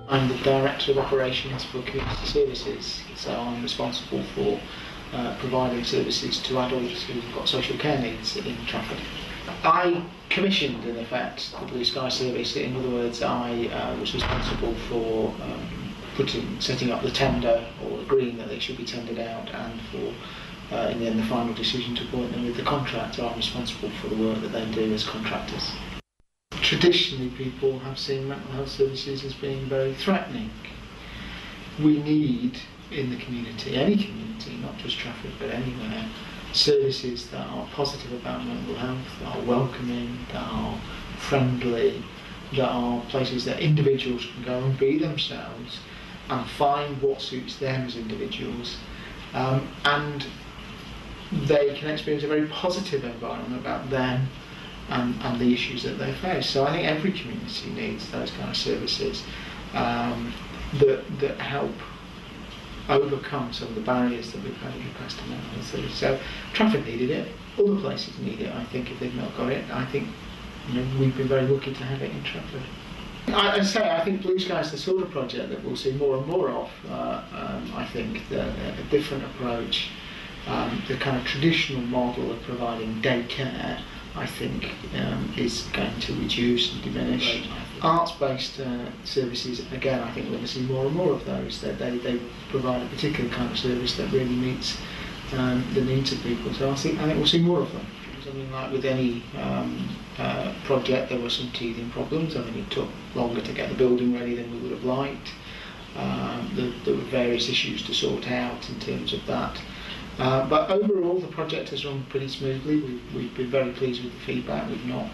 I'm the Director of Operations for Community Services, so I'm responsible for providing services to adults who've got social care needs in Trafford. I commissioned, in effect, the blueSCI service. In other words, I was responsible for setting up the tender, or agreeing that it should be tendered out, and for, in the end, the final decision to appoint them with the contractor. I'm responsible for the work that they do as contractors. Traditionally, people have seen mental health services as being very threatening. We need, in the community, any community, not just Trafford but anywhere, services that are positive about mental health, that are welcoming, that are friendly, that are places that individuals can go and be themselves and find what suits them as individuals, and they can experience a very positive environment about them and the issues that they face. So I think every community needs those kind of services that help overcome some of the barriers that we've had in the past to mental health services. So Trafford needed it, other places need it, I think, if they've not got it. I think we've been very lucky to have it in Trafford. I think blueSCI is the sort of project that we'll see more and more of. I think a different approach, the kind of traditional model of providing daycare, I think, is going to reduce and diminish. Arts-based services, again, I think we're going to see more and more of those. They provide a particular kind of service that really meets the needs of people. So I think we'll see more of them. Something like with any project, there were some teething problems. I mean, it took longer to get the building ready than we would have liked. There were various issues to sort out in terms of that. But overall, the project has run pretty smoothly. We've been very pleased with the feedback. We've not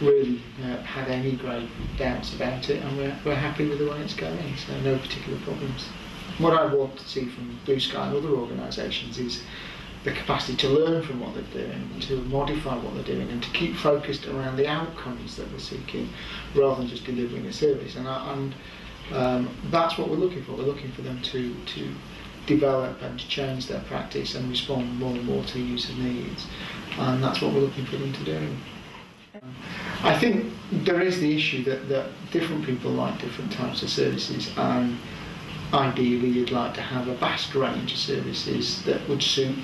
really had any grave doubts about it, and we're happy with the way it's going, so no particular problems. What I want to see from blueSCI and other organisations is the capacity to learn from what they're doing, to modify what they're doing, and to keep focused around the outcomes that we're seeking, rather than just delivering a service. And that's what we're looking for. We're looking for them to develop and to change their practice and respond more and more to user needs, and that's what we're looking for them to do. I think there is the issue that different people like different types of services, and ideally you'd like to have a vast range of services that would suit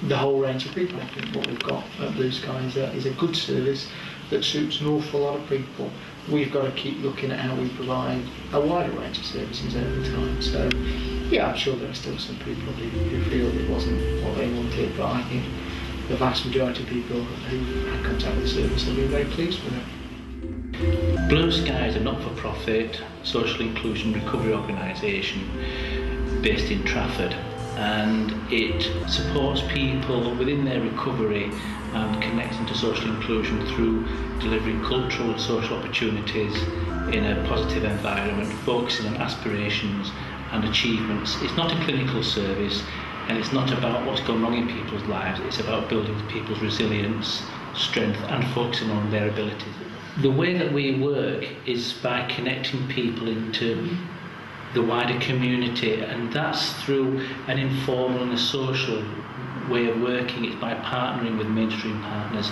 the whole range of people. I think what we've got at blueSCI is a good service that suits an awful lot of people. We've got to keep looking at how we provide a wider range of services over time. So yeah, I'm sure there are still some people who feel it wasn't what they wanted, but I think the vast majority of people who had contact with the service have been very pleased with it. blueSCI is a not-for-profit social inclusion recovery organisation based in Trafford, and it supports people within their recovery and connecting to social inclusion through delivering cultural and social opportunities in a positive environment, focusing on aspirations and achievements. It's not a clinical service, and it's not about what's gone wrong in people's lives. It's about building people's resilience, strength, and focusing on their abilities. The way that we work is by connecting people into the wider community, and that's through an informal and a social way of working. It's by partnering with mainstream partners,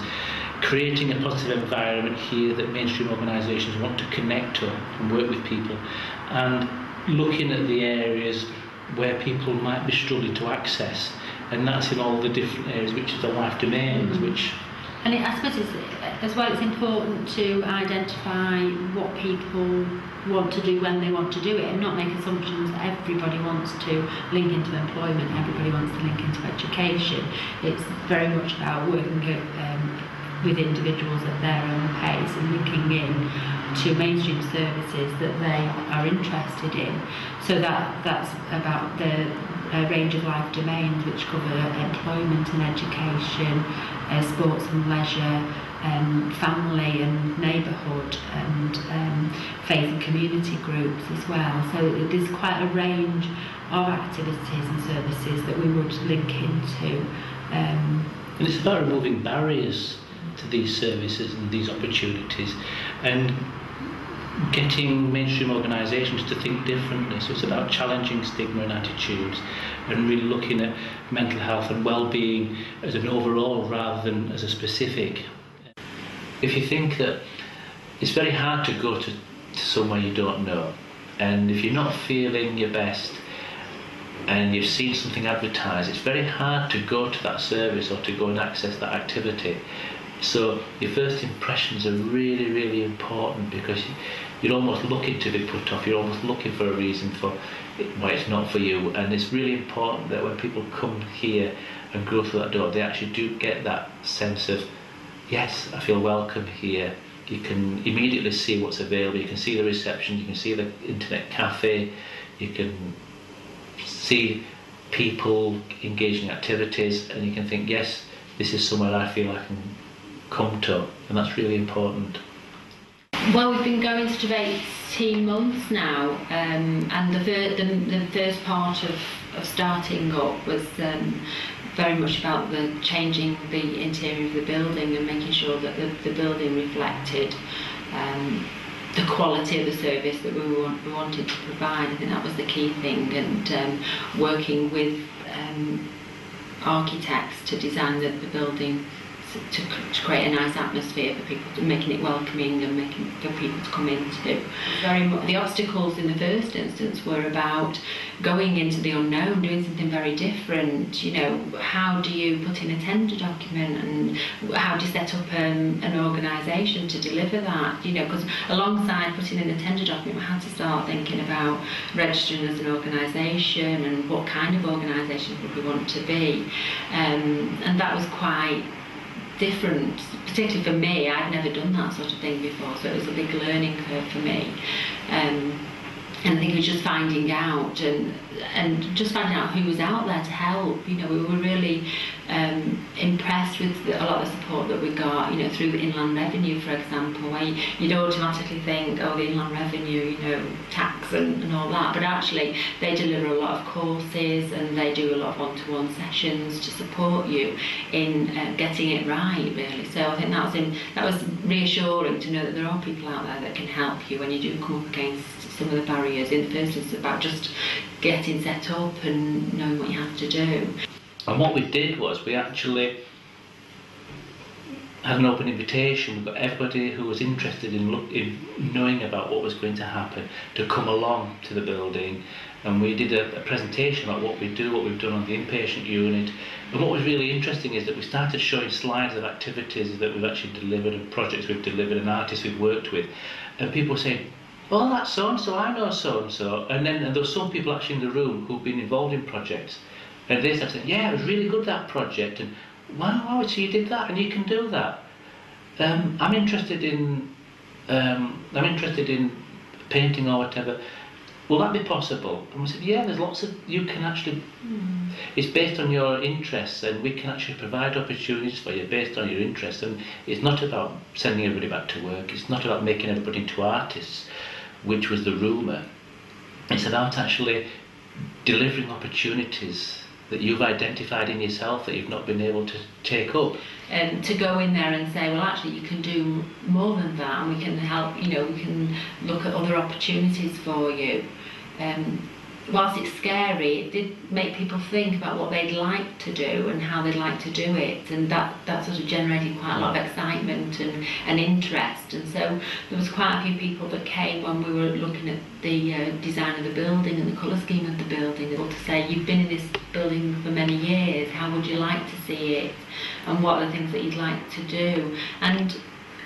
creating a positive environment here that mainstream organisations want to connect to and work with people, and looking at the areas where people might be struggling to access, and that's in all the different areas, which is the life domains, which... And I suppose as well, it's important to identify what people want to do when they want to do it, and not make assumptions that everybody wants to link into employment, everybody wants to link into education. It's very much about working with individuals at their own pace and linking in to mainstream services that they are interested in. So that's about the range of life domains, which cover employment and education, sports and leisure, family and neighbourhood, and faith and community groups as well. So there's quite a range of activities and services that we would link into. And it's about removing barriers to these services and these opportunities, and getting mainstream organisations to think differently. So it's about challenging stigma and attitudes, and really looking at mental health and well-being as an overall rather than as a specific. If you think that it's very hard to go to somewhere you don't know, And if you're not feeling your best and you've seen something advertised, it's very hard to go to that service or to go and access that activity. So your first impressions are really, really important, because you're almost looking to be put off, you're almost looking for a reason for why it's not for you. And it's really important that when people come here and go through that door, they actually do get that sense of, yes, I feel welcome here. You can immediately see what's available, you can see the reception, you can see the internet cafe, you can see people engaging in activities, and you can think, yes, this is somewhere I feel I can come to, and that's really important. Well, we've been going sort of 18 months now, and the first part of starting up was very much about the changing the interior of the building and making sure that the building reflected the quality of the service that we wanted to provide. I think that was the key thing, and working with architects to design the building to create a nice atmosphere for people, making it welcoming and for people to come into. Very much the obstacles in the first instance were about going into the unknown, doing something very different. You know, how do you put in a tender document, and how do you set up an organisation to deliver that? You know, because alongside putting in a tender document, we had to start thinking about registering as an organisation and what kind of organisation would we want to be, and that was quite different, particularly for me. I'd never done that sort of thing before, so it was a big learning curve for me. And I think it was just finding out and just finding out who was out there to help. You know, we were really impressed with a lot of the support that we got, you know, through the Inland Revenue, for example, where you'd automatically think, oh, the Inland Revenue, you know, tax and all that, but actually they deliver a lot of courses and they do a lot of one-to-one sessions to support you in getting it right, really. So I think that was reassuring to know that there are people out there that can help you when you do come up against some of the barriers. In the first instance, about just getting set up and knowing what you have to do. And what we did was we actually had an open invitation. We got everybody who was interested in knowing about what was going to happen to come along to the building, and we did a presentation about what we do, what we've done on the inpatient unit. And what was really interesting is that we started showing slides of activities that we've actually delivered, and projects we've delivered, and artists we've worked with, and people were saying, oh, that's so-and-so, I know so-and-so. And then there were some people actually in the room who've been involved in projects, and they started saying, yeah, it was really good, that project, and wow, so you did that and you can do that. I'm interested in painting or whatever. Will that be possible? And we said, yeah, there's lots of, you can actually, it's based on your interests, and we can actually provide opportunities for you based on your interests. And it's not about sending everybody back to work, it's not about making everybody into artists, which was the rumour. It's about actually delivering opportunities that you've identified in yourself that you've not been able to take up. And to go in there and say, well, actually you can do more than that, and we can help, you know, we can look at other opportunities for you. Whilst it's scary, it did make people think about what they'd like to do and how they'd like to do it, and that sort of generated quite a lot of excitement and interest. And so there was quite a few people that came when we were looking at the design of the building and the colour scheme of the building, able to say, you've been in this building for many years, how would you like to see it, and what are the things that you'd like to do. And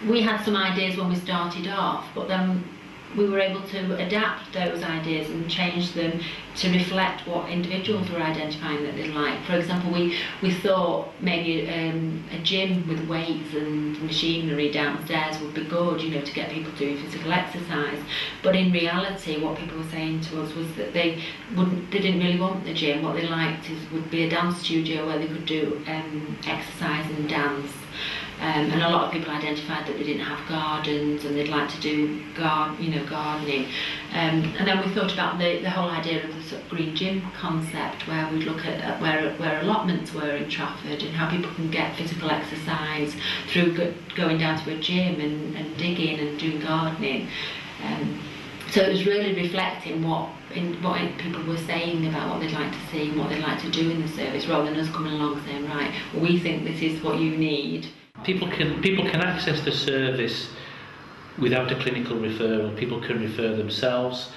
we had some ideas when we started off, but then we were able to adapt those ideas and change them to reflect what individuals were identifying that they like. For example, we thought maybe a gym with weights and machinery downstairs would be good, you know, to get people doing physical exercise. But in reality, what people were saying to us was that they didn't really want the gym. What they liked would be a dance studio where they could do exercise and dance. And a lot of people identified that they didn't have gardens and they'd like to do gardening. And then we thought about the whole idea of the sort of green gym concept, where we'd look at where allotments were in Trafford and how people can get physical exercise through going down to a gym and digging and doing gardening. So it was really reflecting what people were saying about what they'd like to see and what they'd like to do in the service, rather than us coming along saying, right, well, we think this is what you need. People can access the service without a clinical referral. People can refer themselves.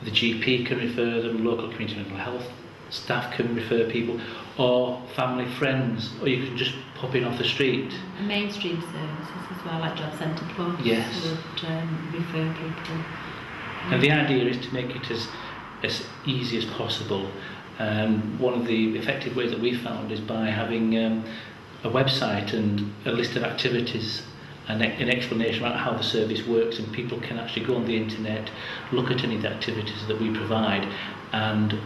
the GP can refer them, local community mental health staff can refer people, or family, friends, or you can just pop in off the street. And mainstream services as well, like Job Centre Plus, yes, would refer people. And the idea is to make it as easy as possible. One of the effective ways that we found is by having a website and a list of activities and an explanation about how the service works, and people can actually go on the internet, look at any of the activities that we provide, and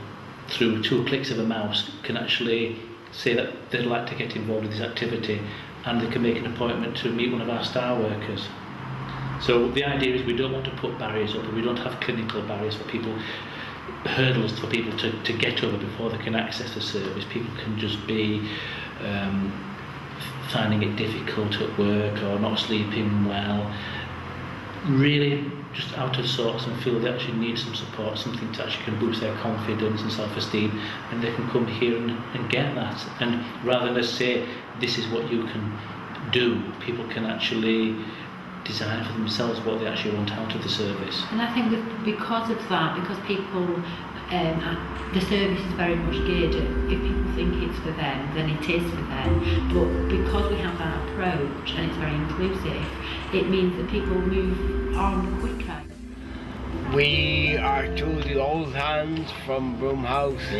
through 2 clicks of a mouse can actually say that they'd like to get involved with this activity, and they can make an appointment to meet one of our star workers. So the idea is we don't want to put barriers up, and we don't have clinical barriers for people, hurdles for people to get over before they can access the service. People can just be finding it difficult at work or not sleeping well, really just out of sorts, and feel they actually need some support, something to actually can boost their confidence and self-esteem, and they can come here and get that. And rather than just say this is what you can do, people can actually design for themselves what they actually want out of the service. And I think because of that, because people, the service is very much geared at, if people think it's for them, then it is for them. But because we have that approach and it's very inclusive, it means that people move on quicker. We are two of the old hands from Broome House,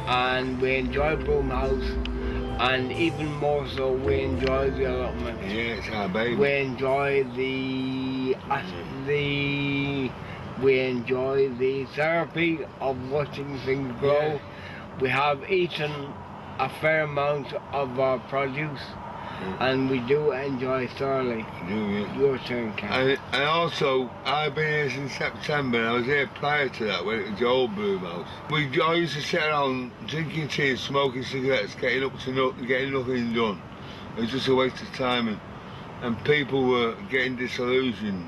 and we enjoy Broome House, and even more so we enjoy the allotment. Yeah, it's our baby. We enjoy we enjoy the therapy of watching things grow. Yeah. We have eaten a fair amount of our produce, and we do enjoy thoroughly. Your turn, Ken. And also, I've been here since September, and I was here prior to that when it was the old Broome House. I used to sit around drinking tea, smoking cigarettes, getting nothing done. It was just a waste of time, and people were getting disillusioned.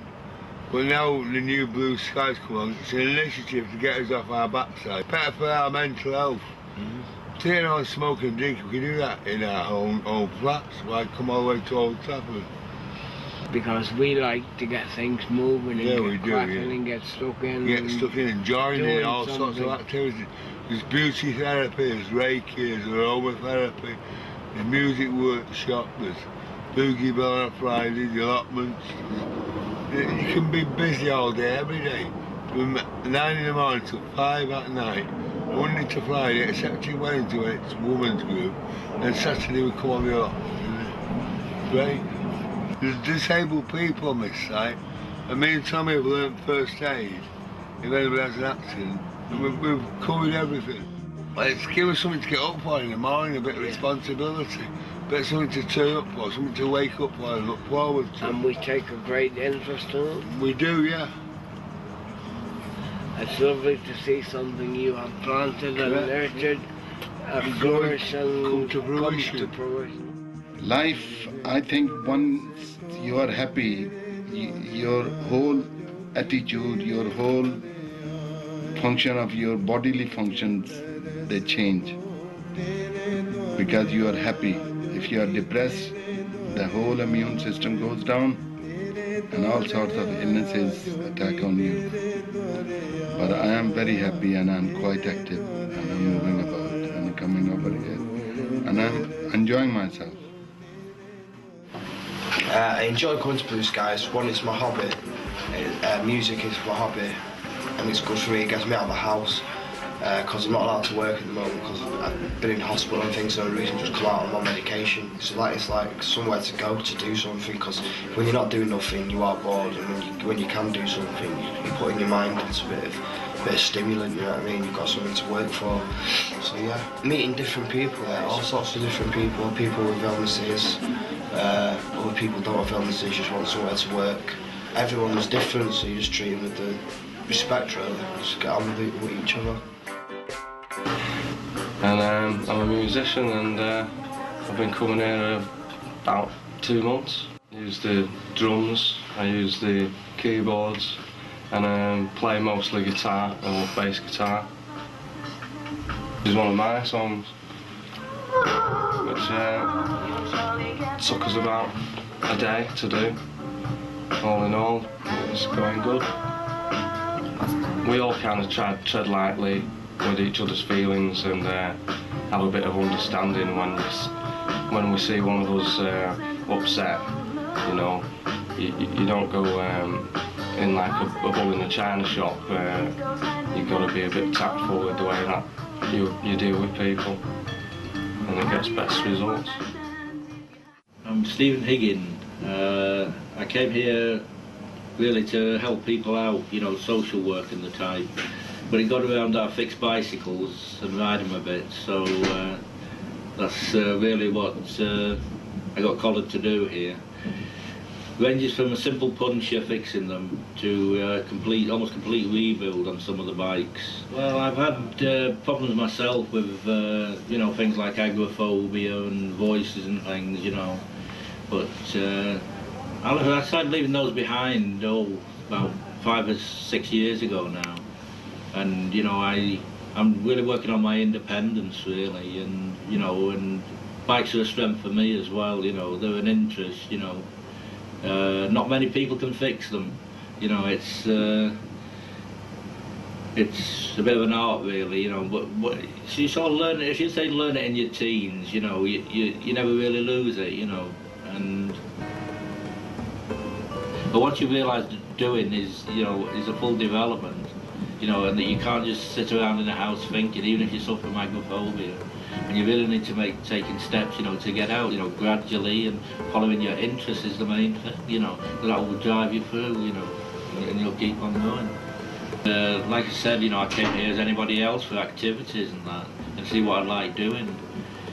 But now the new blueSCI's come on, it's an initiative to get us off our backside. Better for our mental health. Sitting around smoking and drinking, we can do that in our own flats. Why come all the way to Old Trafford? Because we like to get things moving and get cracking and get stuck in. Get stuck in and join in all sorts of activities. There's beauty therapy, there's Reiki, there's aromatherapy, there's music workshop, there's boogie bell on a Friday, the allotments. You can be busy all day, every day. From 9 in the morning till 5 at night. Monday to Friday, except in Wednesday when it's women's group, and Saturday we come on the allotment. Great. There's disabled people on this site, and me and Tommy have learnt first aid if anybody has an accident, and we've covered everything. Well, it's give us something to get up for in the morning, a bit of responsibility, a bit of something to turn up for, something to wake up for and look forward to. And we take a great interest in it. We do, yeah. It's lovely to see something you have planted and nurtured flourish and come to fruition. Life, I think once you are happy, your whole attitude, your whole function of your bodily functions, they change. Because you are happy. If you are depressed, the whole immune system goes down and all sorts of illnesses attack on you. But I am very happy and I'm quite active and I'm moving about and coming over here and I'm enjoying myself. I enjoy coming to blueSCI. One, it's my hobby. Music is my hobby, and it's good for me. It gets me out of the house because I'm not allowed to work at the moment because I've been in hospital and things, so the reason just come out on my medication. So it's like somewhere to go to do something, because when you're not doing nothing, you are bored, and when you can do something, you put in your mind into a bit of stimulant, you know what I mean? You've got something to work for. So yeah, meeting different people, all sorts of different people with illnesses. Other people don't have illnesses, just want somewhere to work. Everyone's different, so you just treat them with the respect, really. Just get on with each other. And I'm a musician, and I've been coming here about 2 months. I use the drums, I use the keyboards, and play mostly guitar and bass guitar. This is one of my songs, which took us about a day to do. All in all, it's going good. we all kind of try to tread lightly with each other's feelings and have a bit of understanding when we see one of us upset. You know, you don't go in like a bull in a china shop. You've got to be a bit tactful with the way that you deal with people, and it gets best results. I'm Stephen Higgin. I came here really to help people out, you know, social work and the type. But it got around our fixed bicycles and ride them a bit, so that's really what I got collared to do here. Ranges from a simple puncture fixing them to almost complete rebuild on some of the bikes. Well, I've had problems myself with you know, things like agoraphobia and voices and things, you know. But I started leaving those behind about 5 or 6 years ago now. And you know, I'm really working on my independence really, and you know, and bikes are a strength for me as well. You know, they're an interest. You know, not many people can fix them. You know, it's a bit of an art really. You know, but so you sort of learn it. If you say learn it in your teens, you know, you never really lose it. You know, but once you realise that doing is, you know, is a full development. You know, and that you can't just sit around in the house thinking, even if you suffer from agoraphobia. And you really need to taking steps, you know, to get out, you know, gradually, and following your interests is the main thing, you know, that will drive you through, you know, and you'll keep on going. Like I said, you know, I came here as anybody else for activities and that, and see what I like doing.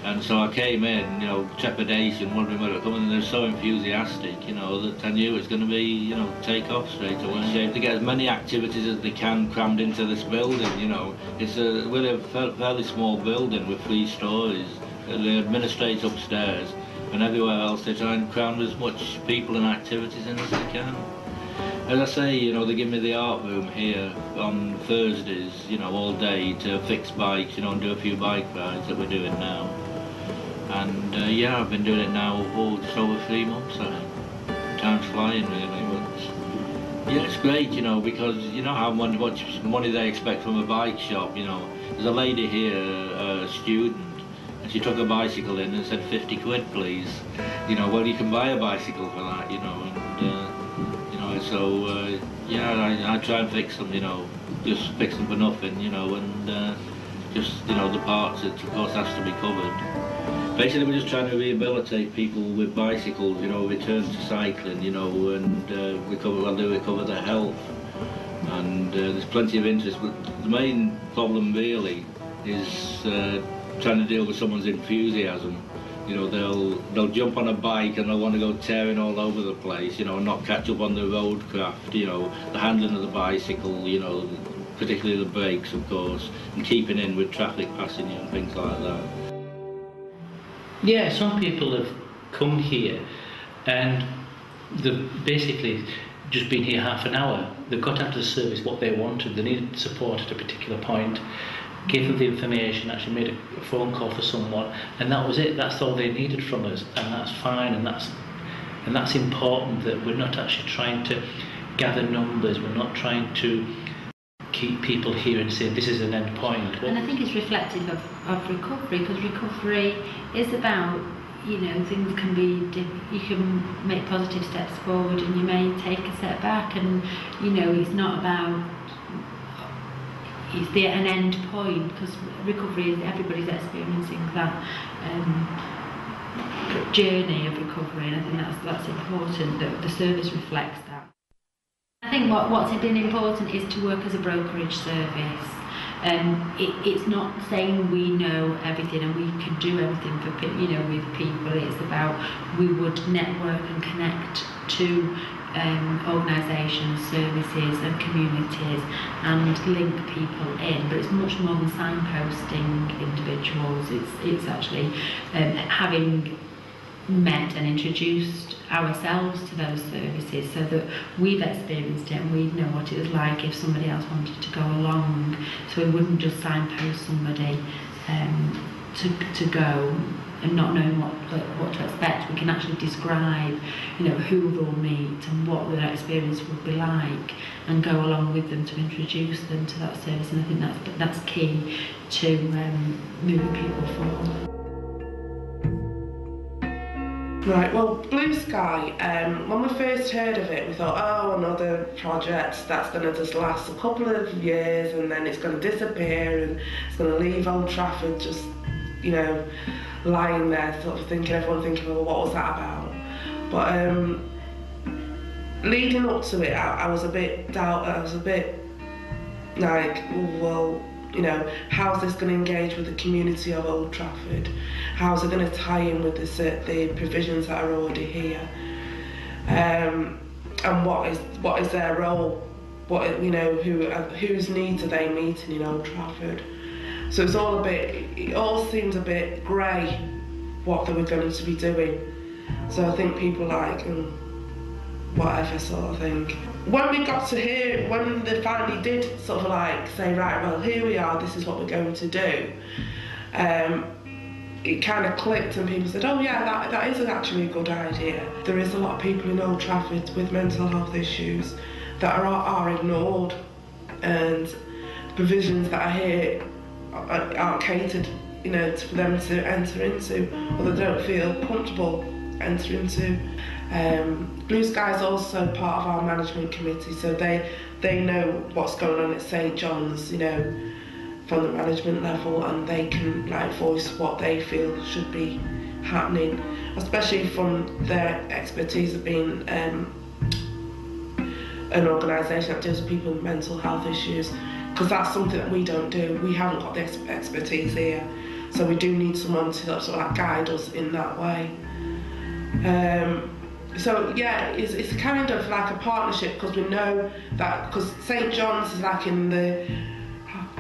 And so I came in, you know, trepidation, wondering where it would come, and they're so enthusiastic, you know, that I knew it was going to be, you know, take off straight away. They have to get as many activities as they can crammed into this building, you know. It's really a fairly small building with 3 stories. They administrate upstairs, and everywhere else they try and cram as much people and activities in as they can. As I say, you know, they give me the art room here on Thursdays, you know, all day to fix bikes, you know, and do a few bike rides that we're doing now. And yeah, I've been doing it now just over 3 months, I think. Time's flying really, but yeah, it's great, you know, because you know how much money they expect from a bike shop, you know. There's a lady here, a student, and she took a bicycle in and said 50 quid please. You know, well, you can buy a bicycle for that, you know, and you know, so yeah, I try and fix them, you know, just fix them for nothing, you know, and just, you know, the parts, it of course has to be covered. Basically, we're just trying to rehabilitate people with bicycles, you know, return to cycling, you know, and recover their health. And there's plenty of interest, but the main problem really is trying to deal with someone's enthusiasm. You know, they'll jump on a bike and they'll want to go tearing all over the place, you know, and not catch up on the roadcraft, you know, the handling of the bicycle, you know, particularly the brakes, of course, and keeping in with traffic passing you and things like that. Yeah, some people have come here and they've basically just been here half an hour. They've got out of the service what they wanted. They needed support at a particular point, gave them the information, actually made a phone call for someone, and that was it. That's all they needed from us, and that's fine, and that's important, that we're not actually trying to gather numbers, we're not trying to keep people here and say this is an end point. And I think it's reflective of recovery, because recovery is about, you know, things can be, you can make positive steps forward and you may take a step back, and you know, it's not about an end point, because recovery is, everybody's experiencing that journey of recovery, and I think that's important that the service reflects that. I think what's been important is to work as a brokerage service. It's not saying we know everything and we can do everything for, you know, with people. It's about, we would network and connect to organisations, services and communities and link people in, but it's much more than signposting individuals. It's actually having met and introduced ourselves to those services so that we've experienced it and we know what it was like if somebody else wanted to go along, so we wouldn't just signpost somebody to go and not knowing what to expect, we can actually describe, who they'll meet and what their experience will be like, and go along with them to introduce them to that service. And I think that's key to moving people forward. Right, well, blueSCI, when we first heard of it, we thought, oh, another project that's going to just last a couple of years and then it's going to disappear and it's going to leave Old Trafford just, lying there, sort of everyone thinking, well, what was that about? But leading up to it, I was a bit like, well, how's this going to engage with the community of Old Trafford? How's it going to tie in with the provisions that are already here? And what is their role? Whose needs are they meeting in Old Trafford? So it all seemed a bit grey what they were going to be doing. So I think people like, whatever sort of thing. When we got to hear, when they finally did sort of like say, right, well, here we are, this is what we're going to do, it kind of clicked and people said, oh yeah, that is actually a good idea. There is a lot of people in Old Trafford with mental health issues that are ignored, and the provisions that are here aren't catered, for them to enter into, or they don't feel comfortable entering into. blueSCI is also part of our management committee, so they know what's going on at St John's, from the management level, and they can voice what they feel should be happening, especially from their expertise of being an organisation that deals with people with mental health issues, because that's something that we don't do. We haven't got the expertise here, so we do need someone to sort of guide us in that way. So yeah, it's kind of like a partnership, because we know that, because St John's is like in the,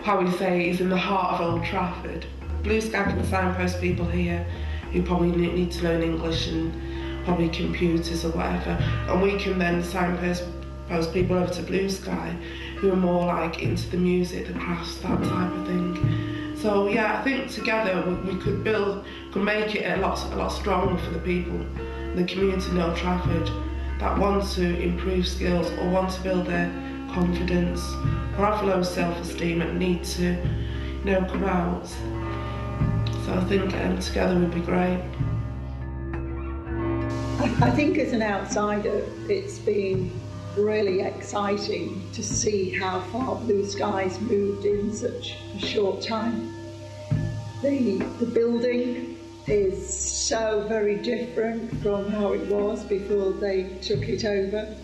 how we say, is in the heart of Old Trafford. blueSCI can signpost people here who probably need to learn English and probably computers or whatever, and we can then signpost people over to blueSCI who are more like into the music, the crafts, that type of thing. So yeah, I think together we could make it a lot stronger for the people, the community in Old Trafford that want to improve skills or want to build their confidence or have low self-esteem and need to, come out. So I think together would be great. I think as an outsider, it's been really exciting to see how far blueSCI's moved in such a short time. The building is so very different from how it was before they took it over.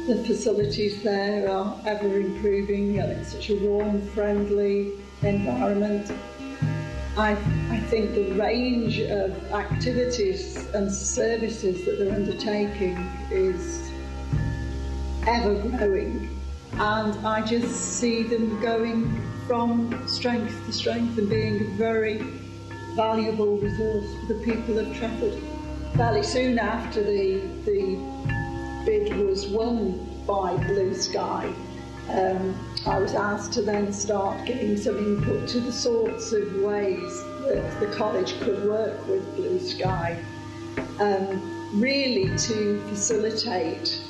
The facilities there are ever improving, and it's such a warm, friendly environment. I think the range of activities and services that they're undertaking is ever growing, and I just see them going from strength to strength and being a very valuable resource for the people of Trafford. Fairly soon after the bid was won by blueSCI, I was asked to then start giving some input to the sorts of ways that the college could work with blueSCI, really to facilitate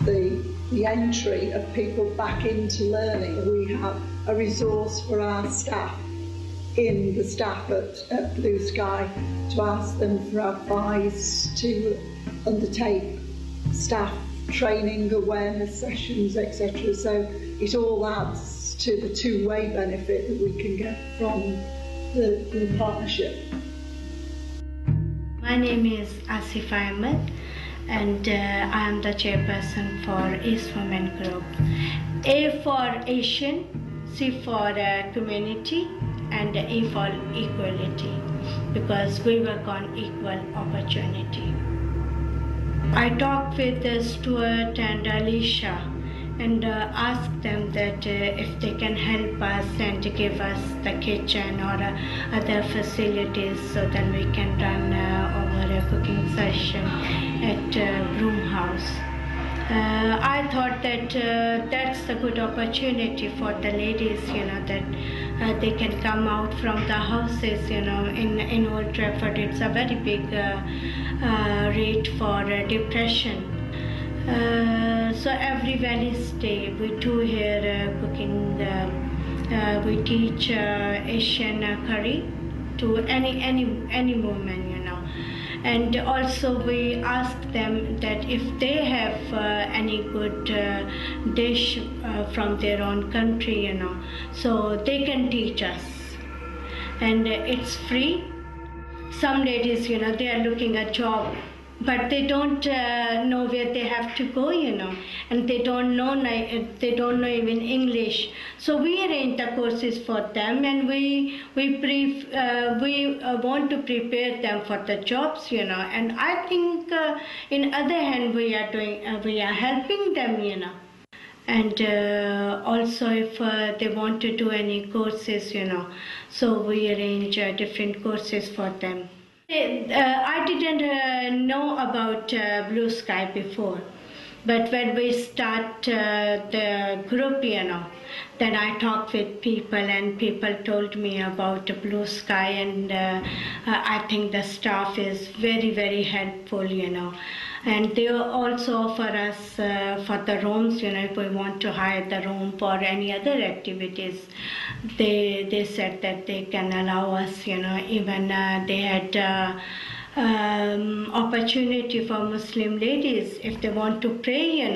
the entry of people back into learning. We have a resource for our staff in the staff at blueSCI to ask them for advice, to undertake staff training, awareness sessions, etc. So it all adds to the two-way benefit that we can get from the partnership. My name is Asif Ahmed, and I am the chairperson for East Women Group. A for Asian, C for community, and E for equality, because we work on equal opportunity. I talked with Stuart and Alicia and asked them that if they can help us and give us the kitchen or other facilities so that we can run our cooking session at Broome House. I thought that that's a good opportunity for the ladies, that they can come out from the houses, in Old Trafford. It's a very big rate for depression. So every Wednesday we do here cooking. We teach Asian curry to any woman, and also we ask them that if they have any good dish from their own country, so they can teach us, and it's free. Some ladies, they are looking a job, but they don't know where they have to go, and they don't know even English. So we arrange the courses for them, and we want to prepare them for the jobs, And I think, in other hand, we are helping them, And also, if they want to do any courses, so we arrange different courses for them. I didn't know about blueSCI before, but when we start the group, then I talked with people, and people told me about blueSCI, and I think the staff is very, very helpful, And they also offer us for the rooms, if we want to hire the room for any other activities. They said that they can allow us, even they had opportunity for Muslim ladies if they want to pray,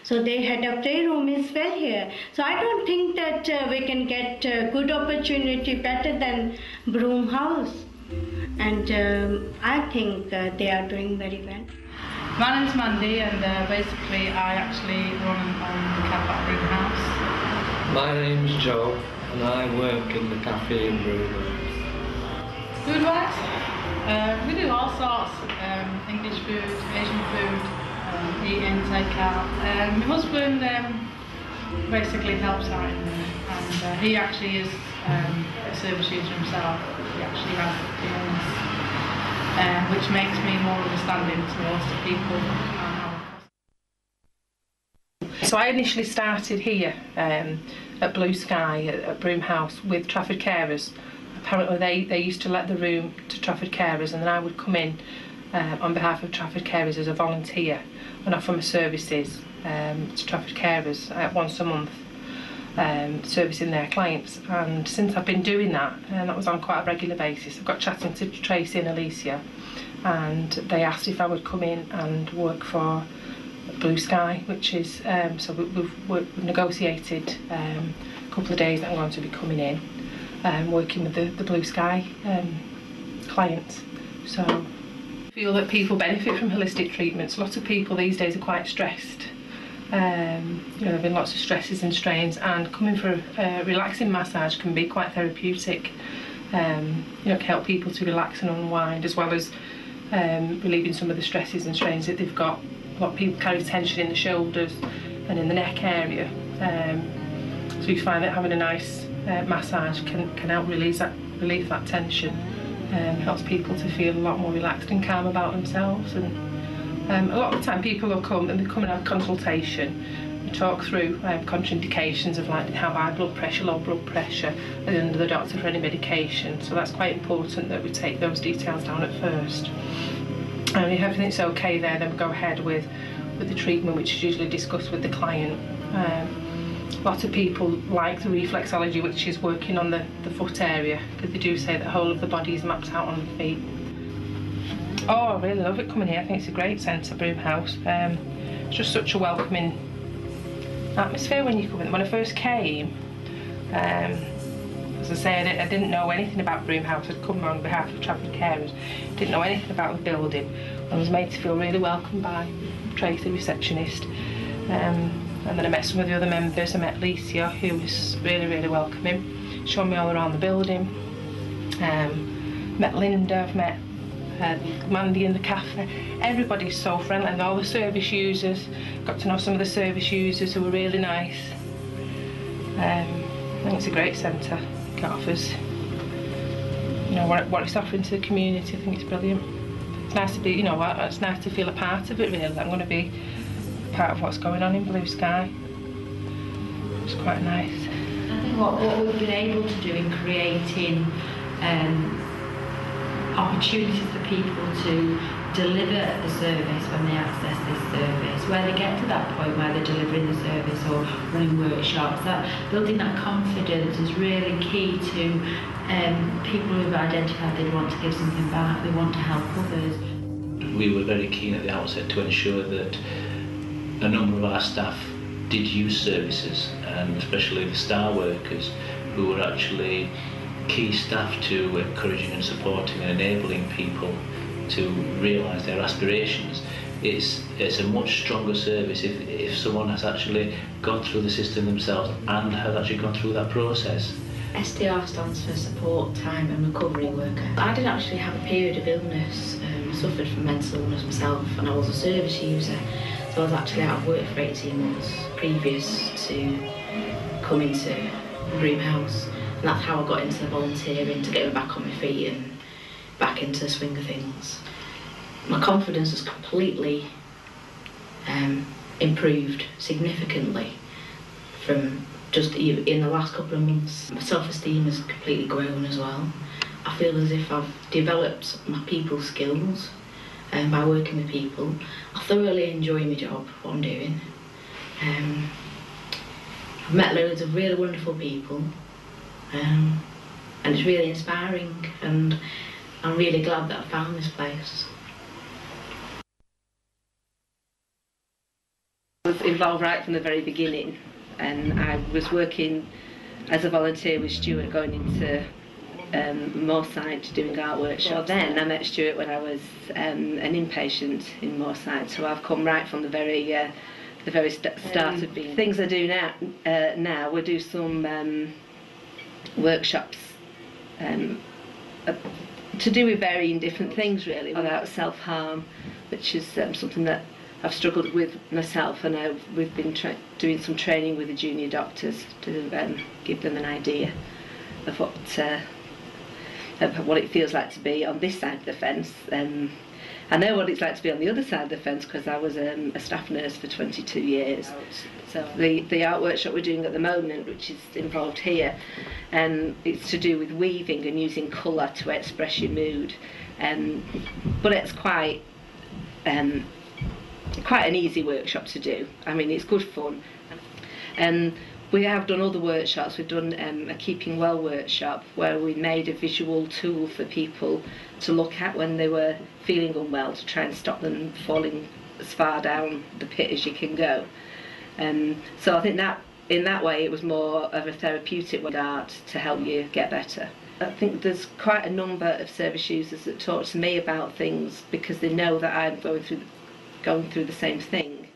So they had a prayer room as well here. So I don't think that we can get good opportunity better than Broome House. And I think they are doing very well. My name's Mandy, and basically I actually run and own the cafe at Broome House. My name's Joe, and I work in the cafe in Broome. Food-wise, we do all sorts, English food, Asian food, eat in, take out. My husband basically helps out in there, and he actually is a service user himself. He actually has illness. Which makes me more understanding towards the people. So I initially started here at blueSCI at Broome House with Trafford carers. Apparently they used to let the room to Trafford carers, and then I would come in on behalf of Trafford carers as a volunteer and offer my services to Trafford carers once a month, servicing their clients. And since I've been doing that, and that was on quite a regular basis, I've got chatting to Tracy and Alicia, and they asked if I would come in and work for blueSCI, which is so we've negotiated a couple of days that I'm going to be coming in working with the blueSCI clients. So I feel that people benefit from holistic treatments. Lots of people these days are quite stressed. There have been lots of stresses and strains, and coming for a relaxing massage can be quite therapeutic. Can help people to relax and unwind, as well as relieving some of the stresses and strains that they've got. A lot of people carry tension in the shoulders and in the neck area, so you find that having a nice massage can help relieve that tension. Helps people to feel a lot more relaxed and calm about themselves. And a lot of the time people will come and have a consultation and talk through contraindications of like high blood pressure, low blood pressure, and under the doctor for any medication. So that's quite important that we take those details down at first. And if everything's okay there, then we go ahead with the treatment, which is usually discussed with the client. A lot of people like the reflexology, which is working on the foot area, because they do say that the whole of the body is mapped out on the feet. Oh, I really love it coming here. I think it's a great centre, Broome House. It's just such a welcoming atmosphere when you come in. When I first came, as I say, I didn't know anything about Broome House. I'd come on behalf of Trafford carers. Didn't know anything about the building. I was made to feel really welcome by Tracy, the receptionist. And then I met some of the other members. I met Alicia, who was really, really welcoming. Showed me all around the building. Met Linda, I've met Mandy in the cafe. Everybody's so friendly, and all the service users. Got to know some of the service users who were really nice. I think it's a great centre. It offers, what it's offering to the community. I think it's brilliant. It's nice to be, it's nice to feel a part of it. Really, I'm going to be part of what's going on in Blue Sky. It's quite nice. I think what we've been able to do in creating opportunities for people to deliver the service when they access this service, where they get to that point where they're delivering the service or running workshops, that building that confidence is really key to people who've identified they want to give something back, they want to help others. We were very keen at the outset to ensure that a number of our staff did use services, and especially the star workers, who were actually key staff to encouraging and supporting and enabling people to realise their aspirations. It's a much stronger service if someone has actually gone through the system themselves and has actually gone through that process. STR stands for Support, Time and Recovery Worker. I did actually have a period of illness. I suffered from mental illness myself, and I was a service user, so I was actually out of work for 18 months previous to coming to Broome House, and that's how I got into volunteering, to get me back on my feet and back into the swing of things. My confidence has completely improved significantly from just in the last couple of months. My self-esteem has completely grown as well. I feel as if I've developed my people skills by working with people. I thoroughly enjoy my job, what I'm doing. I've met loads of really wonderful people, and it's really inspiring, and I'm really glad that I found this place. I was involved right from the very beginning, and I was working as a volunteer with Stuart going into Moorside doing art workshops. Then I met Stuart when I was an inpatient in Moorside, so I've come right from the very start of being. Things I do now, we do some workshops to do with varying different things really, about self-harm, which is something that I've struggled with myself, and we've been doing some training with the junior doctors to give them an idea of what it feels like to be on this side of the fence. I know what it's like to be on the other side of the fence because I was a staff nurse for 22 years. So the art workshop we're doing at the moment, which is involved here, it's to do with weaving and using colour to express your mood. But it's quite an easy workshop to do. I mean, it's good fun. We have done other workshops. We've done a Keeping Well workshop where we made a visual tool for people to look at when they were feeling unwell, to try and stop them falling as far down the pit as you can go. So I think that in that way it was more of a therapeutic art to help you get better. I think there's quite a number of service users that talk to me about things because they know that I'm going through the same thing.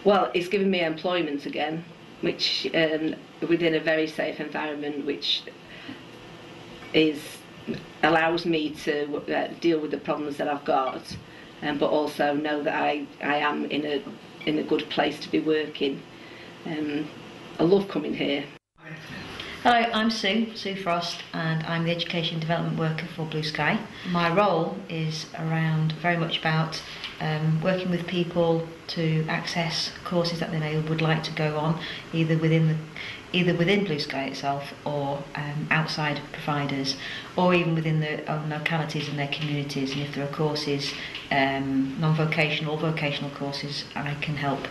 Well, it's given me employment again, which within a very safe environment, which allows me to deal with the problems that I've got, but also know that I am in a good place to be working. I love coming here. Hello, I'm Sue Frost, and I'm the Education Development Worker for blueSCI. My role is very much about working with people to access courses that they would like to go on, either within blueSCI itself or outside providers, or even within their own localities and their communities. And if there are courses, non-vocational or vocational courses, I can help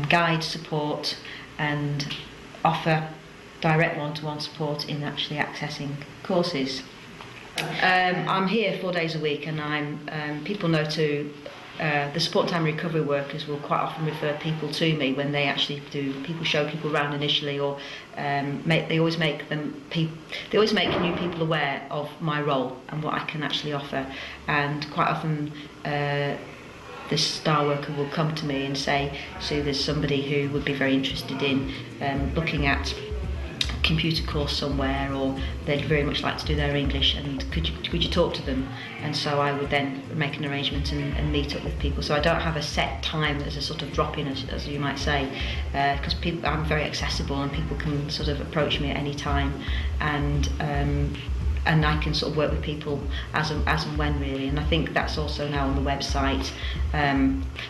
guide, support and offer direct one-to-one support in actually accessing courses. I'm here 4 days a week, and people know to the support time recovery workers will quite often refer people to me when they actually show people around initially, or they always make new people aware of my role and what I can actually offer. And quite often this star worker will come to me and say, "So there's somebody who would be very interested in looking at computer course somewhere, or they'd very much like to do their English, and could you talk to them?" And so I would then make an arrangement and meet up with people. So I don't have a set time as a sort of drop-in, as you might say, because I'm very accessible and people can sort of approach me at any time. And and I can sort of work with people as and when really, and I think that's also now on the website.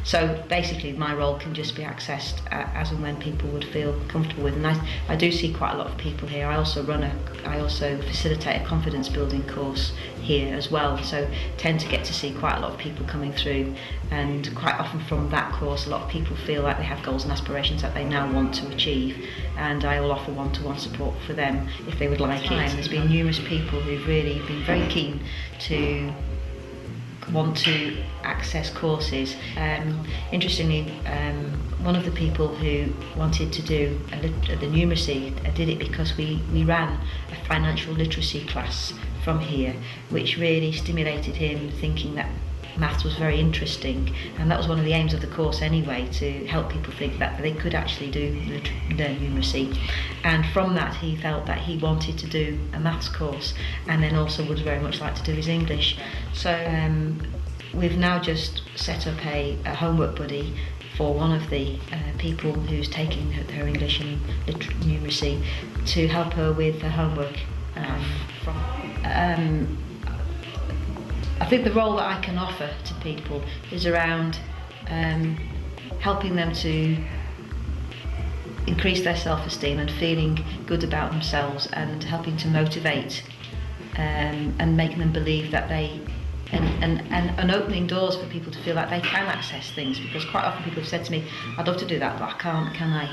So basically my role can just be accessed as and when people would feel comfortable with, and I do see quite a lot of people here. I also facilitate a confidence building course here as well, so tend to get to see quite a lot of people coming through, and quite often from that course a lot of people feel like they have goals and aspirations that they now want to achieve, and I will offer one-to-one support for them if they would like it. There's been numerous people who've really been very keen to want to access courses. Interestingly, one of the people who wanted to do the numeracy did it because we ran a financial literacy class from here, which really stimulated him thinking that maths was very interesting, and that was one of the aims of the course anyway, to help people think that they could actually do learn numeracy. And from that he felt that he wanted to do a maths course, and then also would very much like to do his English. So we've now just set up a homework buddy for one of the people who's taking her English and numeracy to help her with her homework. I think the role that I can offer to people is around helping them to increase their self-esteem and feeling good about themselves, and helping to motivate and making them believe that they and opening doors for people to feel like they can access things, because quite often people have said to me, I'd love to do that but I can't, can I?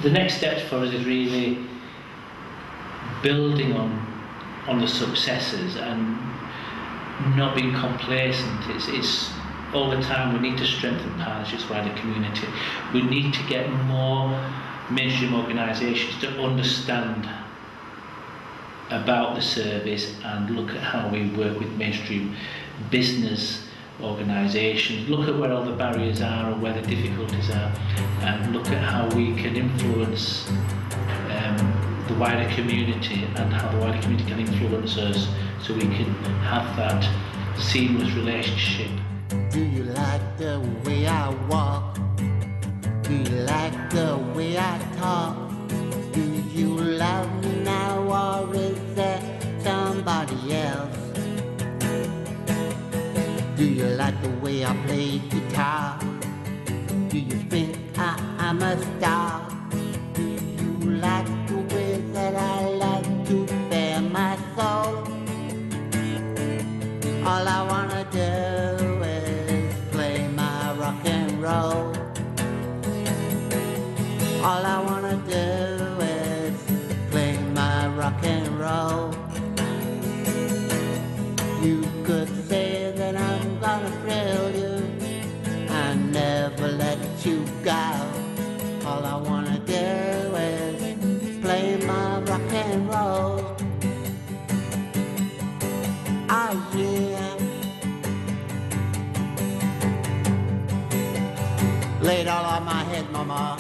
The next steps for us is really building on the successes and not being complacent. It's all the time we need to strengthen partnerships with the community. We need to get more mainstream organisations to understand about the service and look at how we work with mainstream business organisations, look at where all the barriers are and where the difficulties are, and look at how we can influence the wider community and how the wider community can influence us, so we can have that seamless relationship. Do you like the way I walk? Do you like the way I talk? Do you love me now, or is there somebody else? Do you like the way I play guitar? Do you think I'm a star? Do you like the way that I like to bare my soul? All I wanna do is play my rock and roll. All I wanna do is play my rock and roll. You could say that I'm gonna thrill you and never let you go. All I wanna do is play my rock and roll. Oh yeah. Lay it all on my head, mama.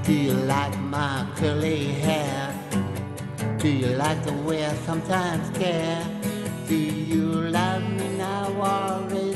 Do you like my curly hair? Do you like the way I sometimes care? Do you love me now, or is